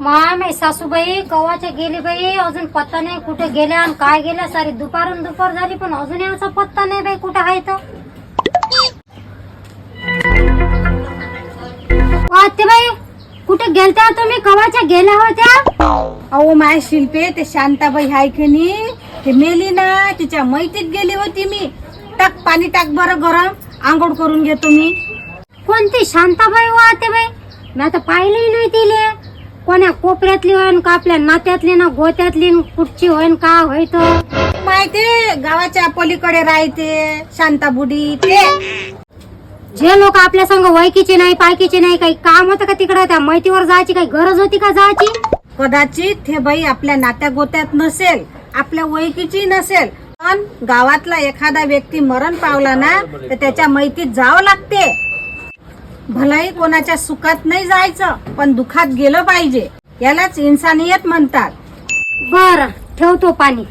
माय सासूबाई कवाच्या गेली बाई, अजून पत्ता नाही कुठे गेल्या आणि काय गेल्या. सारी दुपारून दुपार झाली पण अजून याचा पत्ता नाही बाई, कुठे आहे तर. ते बाई कुठे गेलत्या तुम्ही, कवाच्या गेल्या होत्या? अहो माय शिल्पे, ते शांताबाई हाय की नाही, ते मेली ना, तिच्या मैतीत गेली होती मी. टाक पाणी टाक बरं गरम, आंघोळ करून घेतो मी. कोणती शांताबाई वाहते बाई? मी आता पाहिलंही नाही तिले. कोण्या कोपऱ्यातली होईन का आपल्या नात्यातली ना गोत्यातली कुठची होईन का होईत. माहिती गावाच्या पलीकडे राहते शांताबुडी. ते जे लोक आपल्या संग वयकीचे नाही पायकीचे नाही, काही काम होतं का तिकडे? त्या मैतीवर जायची काही गरज होती का जायची? कदाचित हे बाई आपल्या नात्या गोत्यात नसेल, आपल्या वयकीची नसेल, पण गावातला एखादा व्यक्ती मरण पावला ना तर त्याच्या मैतीत जावं लागते. भलाई कोणाच्या सुखात नाही जायचं, पण दुखात गेलं पाहिजे. यालाच इन्सानियत म्हणतात. बर ठेवतो पाणी.